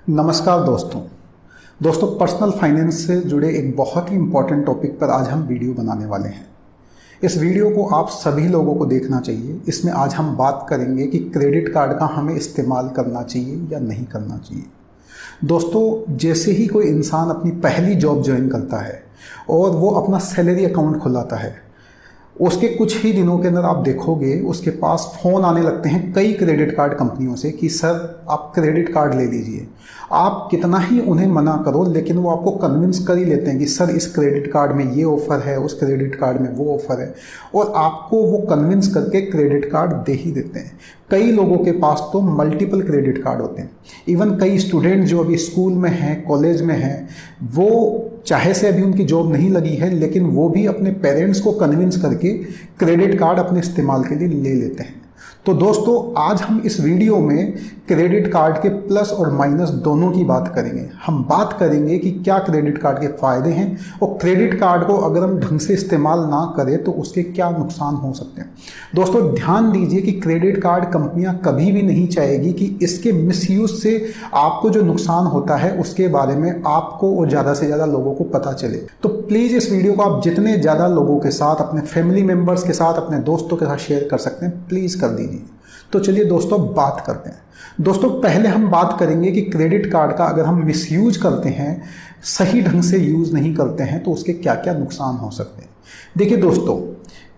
नमस्कार दोस्तों personal finance से जुड़े एक बहुत ही इम्पॉर्टेंट टॉपिक पर आज हम वीडियो बनाने वाले हैं। इस वीडियो को आप सभी लोगों को देखना चाहिए। इसमें आज हम बात करेंगे कि क्रेडिट कार्ड का हमें इस्तेमाल करना चाहिए या नहीं करना चाहिए। दोस्तों, जैसे ही कोई इंसान अपनी पहली जॉब ज्वाइन करता है और वो अपना सैलरी अकाउंट खुलाता है, उसके कुछ ही दिनों के अंदर आप देखोगे उसके पास फ़ोन आने लगते हैं कई क्रेडिट कार्ड कंपनियों से कि सर आप क्रेडिट कार्ड ले लीजिए। आप कितना ही उन्हें मना करो लेकिन वो आपको कन्विंस कर ही लेते हैं कि सर इस क्रेडिट कार्ड में ये ऑफ़र है, उस क्रेडिट कार्ड में वो ऑफ़र है, और आपको वो कन्विंस करके क्रेडिट कार्ड दे ही देते हैं। कई लोगों के पास तो मल्टीपल क्रेडिट कार्ड होते हैं। इवन कई स्टूडेंट जो अभी स्कूल में हैं, कॉलेज में हैं, वो चाहे से अभी उनकी जॉब नहीं लगी है लेकिन वो भी अपने पेरेंट्स को कन्विंस करके क्रेडिट कार्ड अपने इस्तेमाल के लिए ले लेते हैं। तो दोस्तों, आज हम इस वीडियो में क्रेडिट कार्ड के प्लस और माइनस दोनों की बात करेंगे। हम बात करेंगे कि क्या क्रेडिट कार्ड के फ़ायदे हैं और क्रेडिट कार्ड को अगर हम ढंग से इस्तेमाल ना करें तो उसके क्या नुकसान हो सकते हैं। दोस्तों, ध्यान दीजिए कि क्रेडिट कार्ड कंपनियां कभी भी नहीं चाहेगी कि इसके मिसयूज़ से आपको जो नुकसान होता है उसके बारे में आपको और ज़्यादा से ज़्यादा लोगों को पता चले। तो प्लीज़ इस वीडियो को आप जितने ज़्यादा लोगों के साथ, अपने फैमिली मेम्बर्स के साथ, अपने दोस्तों के साथ शेयर कर सकते हैं, प्लीज़ कर दीजिए। तो चलिए दोस्तों बात करते हैं। दोस्तों, पहले हम बात करेंगे कि क्रेडिट कार्ड का अगर हम मिसयूज करते हैं, सही ढंग से यूज़ नहीं करते हैं, तो उसके क्या क्या नुकसान हो सकते हैं। देखिए दोस्तों,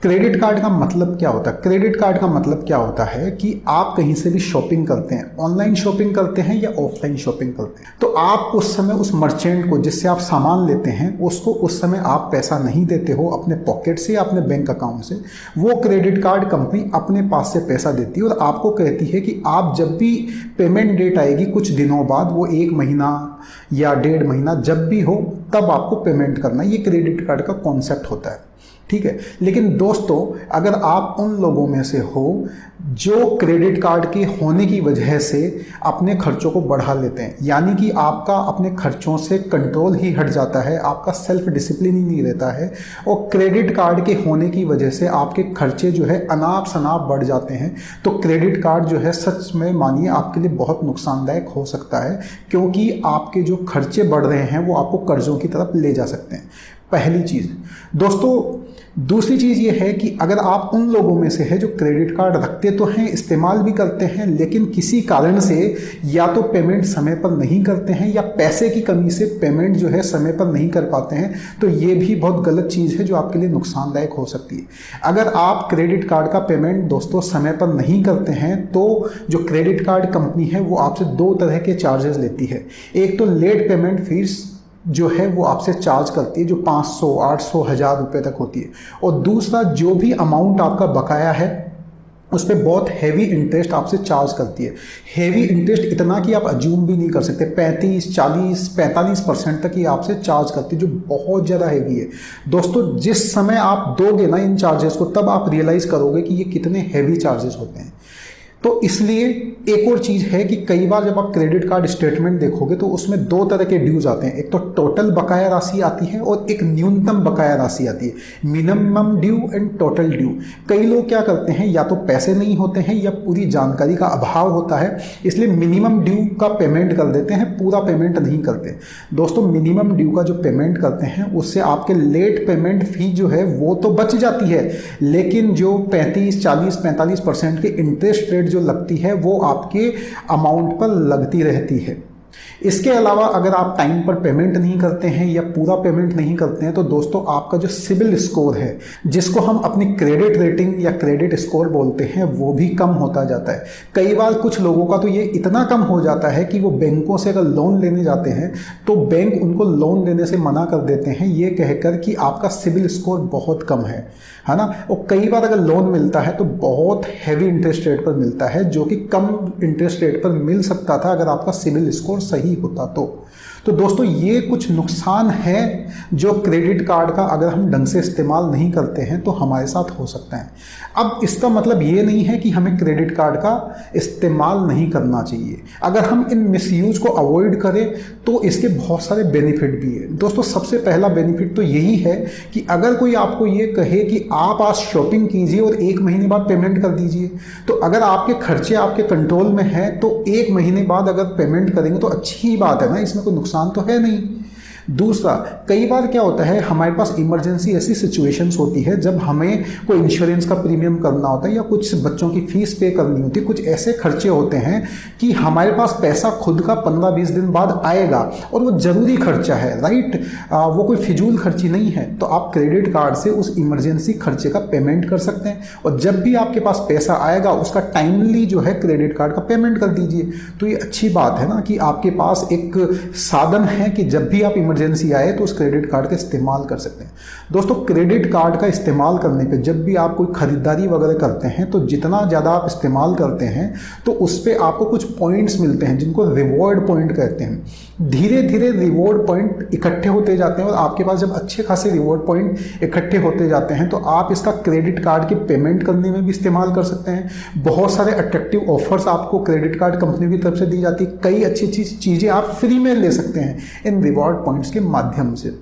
क्रेडिट कार्ड का मतलब क्या होता है? क्रेडिट कार्ड का मतलब क्या होता है कि आप कहीं से भी शॉपिंग करते हैं, ऑनलाइन शॉपिंग करते हैं या ऑफलाइन शॉपिंग करते हैं, तो आप उस समय उस मर्चेंट को जिससे आप सामान लेते हैं उसको उस समय आप पैसा नहीं देते हो अपने पॉकेट से या अपने बैंक अकाउंट से। वो क्रेडिट कार्ड कंपनी अपने पास से पैसा देती है और आपको कहती है कि आप जब भी पेमेंट डेट आएगी कुछ दिनों बाद, वो 1 महीना या 1.5 महीना जब भी हो तब आपको पेमेंट करना। ये क्रेडिट कार्ड का कॉन्सेप्ट होता है, ठीक है। लेकिन दोस्तों, अगर आप उन लोगों में से हो जो क्रेडिट कार्ड के होने की वजह से अपने खर्चों को बढ़ा लेते हैं, यानी कि आपका अपने खर्चों से कंट्रोल ही हट जाता है, आपका सेल्फ डिसिप्लिन ही नहीं रहता है, और क्रेडिट कार्ड के होने की वजह से आपके खर्चे जो है अनाप शनाप बढ़ जाते हैं, तो क्रेडिट कार्ड जो है सच में मानिए आपके लिए बहुत नुकसानदायक हो सकता है, क्योंकि आपके जो खर्चे बढ़ रहे हैं वो आपको कर्जों की तरफ ले जा सकते हैं। पहली चीज़ दोस्तों। दूसरी चीज़ ये है कि अगर आप उन लोगों में से है जो क्रेडिट कार्ड रखते तो हैं, इस्तेमाल भी करते हैं, लेकिन किसी कारण से या तो पेमेंट समय पर नहीं करते हैं या पैसे की कमी से पेमेंट जो है समय पर नहीं कर पाते हैं, तो ये भी बहुत गलत चीज़ है जो आपके लिए नुकसानदायक हो सकती है। अगर आप क्रेडिट कार्ड का पेमेंट दोस्तों समय पर नहीं करते हैं तो जो क्रेडिट कार्ड कंपनी है वो आपसे 2 तरह के चार्जेस लेती है। एक तो लेट पेमेंट फीस जो है वो आपसे चार्ज करती है, जो 500, 800, 1000 रुपये तक होती है, और दूसरा जो भी अमाउंट आपका बकाया है उस पर बहुत हैवी इंटरेस्ट आपसे चार्ज करती है। हैवी इंटरेस्ट इतना कि आप अज्यूम भी नहीं कर सकते, 35, 40, 45% तक ही आपसे चार्ज करती है, जो बहुत ज़्यादा हैवी है। दोस्तों, जिस समय आप दोगे ना इन चार्जेस को, तब आप रियलाइज़ करोगे कि ये कितने हैवी चार्जेस होते हैं। तो इसलिए एक और चीज़ है कि कई बार जब आप क्रेडिट कार्ड स्टेटमेंट देखोगे तो उसमें 2 तरह के ड्यूज आते हैं। एक तो टोटल बकाया राशि आती है और एक न्यूनतम बकाया राशि आती है, minimum due and total due. कई लोग क्या करते हैं, या तो पैसे नहीं होते हैं या पूरी जानकारी का अभाव होता है, इसलिए मिनिमम ड्यू का पेमेंट कर देते हैं, पूरा पेमेंट नहीं करते। दोस्तों, मिनिमम ड्यू का जो पेमेंट करते हैं उससे आपके लेट पेमेंट फी जो है वो तो बच जाती है, लेकिन जो 35, 40, 45% के इंटरेस्ट रेट जो लगती है वो आपके अमाउंट पर लगती रहती है। इसके अलावा अगर आप टाइम पर पेमेंट नहीं करते हैं या पूरा पेमेंट नहीं करते हैं तो दोस्तों आपका जो सिबिल स्कोर है, जिसको हम अपनी क्रेडिट रेटिंग या क्रेडिट स्कोर बोलते हैं, वो भी कम होता जाता है। कई बार कुछ लोगों का तो ये इतना कम हो जाता है कि वो बैंकों से अगर लोन लेने जाते हैं तो बैंक उनको लोन लेने से मना कर देते हैं, ये कहकर कि आपका सिबिल स्कोर बहुत कम है ना। और कई बार अगर लोन मिलता है तो बहुत हैवी इंटरेस्ट रेट पर मिलता है, जो कि कम इंटरेस्ट रेट पर मिल सकता था अगर आपका सिबिल स्कोर सही होता तो। तो दोस्तों ये कुछ नुकसान है जो क्रेडिट कार्ड का अगर हम ढंग से इस्तेमाल नहीं करते हैं तो हमारे साथ हो सकता है। अब इसका मतलब ये नहीं है कि हमें क्रेडिट कार्ड का इस्तेमाल नहीं करना चाहिए। अगर हम इन मिसयूज को अवॉइड करें तो इसके बहुत सारे बेनिफिट भी है। दोस्तों सबसे पहला बेनिफिट तो यही है कि अगर कोई आपको ये कहे कि आप आज शॉपिंग कीजिए और 1 महीने बाद पेमेंट कर दीजिए, तो अगर आपके खर्चे आपके कंट्रोल में है तो 1 महीने बाद अगर पेमेंट करेंगे तो अच्छी ही बात है ना, इसमें कोई नुकसान तो है नहीं। दूसरा, कई बार क्या होता है हमारे पास इमरजेंसी ऐसी सिचुएशंस होती है जब हमें कोई इंश्योरेंस का प्रीमियम करना होता है या कुछ बच्चों की फीस पे करनी होती है, कुछ ऐसे खर्चे होते हैं कि हमारे पास पैसा खुद का 15-20 दिन बाद आएगा और वो ज़रूरी खर्चा है, राइट, वो कोई फिजूल खर्ची नहीं है। तो आप क्रेडिट कार्ड से उस इमरजेंसी खर्चे का पेमेंट कर सकते हैं और जब भी आपके पास पैसा आएगा उसका टाइमली जो है क्रेडिट कार्ड का पेमेंट कर दीजिए। तो ये अच्छी बात है ना कि आपके पास एक साधन है कि जब भी आप इमरजेंसी आए तो उस क्रेडिट कार्ड का इस्तेमाल कर सकते हैं। दोस्तों क्रेडिट कार्ड का इस्तेमाल करने पे जब भी आप कोई खरीदारी वगैरह करते हैं तो जितना ज़्यादा आप इस्तेमाल करते हैं तो उस पर आपको कुछ पॉइंट्स मिलते हैं जिनको रिवॉर्ड पॉइंट कहते हैं। धीरे धीरे रिवॉर्ड पॉइंट इकट्ठे होते जाते हैं और आपके पास जब अच्छे खासे रिवॉर्ड पॉइंट इकट्ठे होते जाते हैं तो आप इसका क्रेडिट कार्ड के पेमेंट करने में भी इस्तेमाल कर सकते हैं। बहुत सारे अट्रैक्टिव ऑफर्स आपको क्रेडिट कार्ड कंपनी की तरफ से दी जाती है। कई अच्छी अच्छी चीज़ें आप फ्री में ले सकते हैं इन रिवॉर्ड पॉइंट्स के माध्यम से।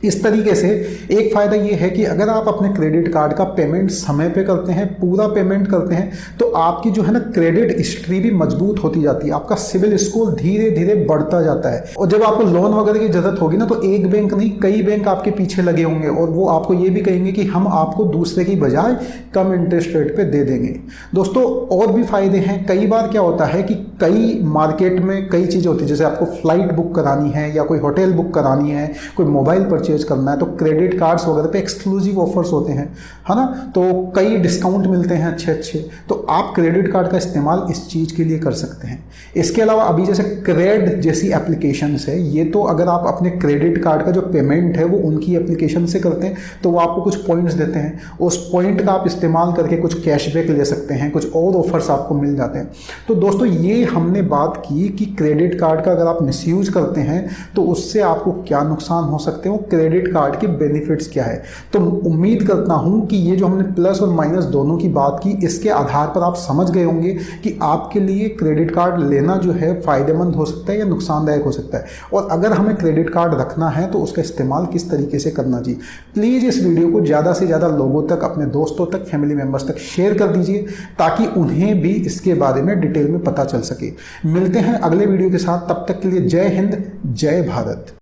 इस तरीके से एक फ़ायदा ये है कि अगर आप अपने क्रेडिट कार्ड का पेमेंट समय पे करते हैं, पूरा पेमेंट करते हैं, तो आपकी जो है ना क्रेडिट हिस्ट्री भी मजबूत होती जाती है, आपका सिविल स्कोर धीरे धीरे बढ़ता जाता है। और जब आपको लोन वगैरह की ज़रूरत होगी ना तो एक बैंक नहीं कई बैंक आपके पीछे लगे होंगे और वो आपको ये भी कहेंगे कि हम आपको दूसरे की बजाय कम इंटरेस्ट रेट पर दे देंगे। दोस्तों और भी फ़ायदे हैं। कई बार क्या होता है कि कई मार्केट में कई चीज़ें होती है, जैसे आपको फ्लाइट बुक करानी है या कोई होटल बुक करानी है, कोई मोबाइल परचेज करना है, तो क्रेडिट कार्ड्स वगैरह पे एक्सक्लूसिव ऑफर्स होते हैं, है ना, तो कई डिस्काउंट मिलते हैं अच्छे अच्छे। तो आप क्रेडिट कार्ड का इस्तेमाल इस चीज़ के लिए कर सकते हैं। इसके अलावा अभी जैसे क्रेड जैसी एप्लीकेशंस है, ये तो अगर आप अपने क्रेडिट कार्ड का जो पेमेंट है वो उनकी एप्लीकेशन से करते हैं तो वो आपको कुछ पॉइंट्स देते हैं, उस पॉइंट का आप इस्तेमाल करके कुछ कैशबैक ले सकते हैं, कुछ और ऑफर्स आपको मिल जाते हैं। तो दोस्तों ये हमने बात की कि क्रेडिट कार्ड का अगर आप मिसयूज करते हैं तो उससे आपको क्या नुकसान हो सकते हैं, क्रेडिट कार्ड के बेनिफिट्स क्या है। तो उम्मीद करता हूं कि ये जो हमने प्लस और माइनस दोनों की बात की, इसके आधार पर आप समझ गए होंगे कि आपके लिए क्रेडिट कार्ड लेना जो है फायदेमंद हो सकता है या नुकसानदायक हो सकता है, और अगर हमें क्रेडिट कार्ड रखना है तो उसका इस्तेमाल किस तरीके से करना चाहिए। प्लीज़ इस वीडियो को ज़्यादा से ज़्यादा लोगों तक, अपने दोस्तों तक, फैमिली मेम्बर्स तक शेयर कर दीजिए ताकि उन्हें भी इसके बारे में डिटेल में पता चल सके। मिलते हैं अगले वीडियो के साथ, तब तक के लिए जय हिंद, जय भारत।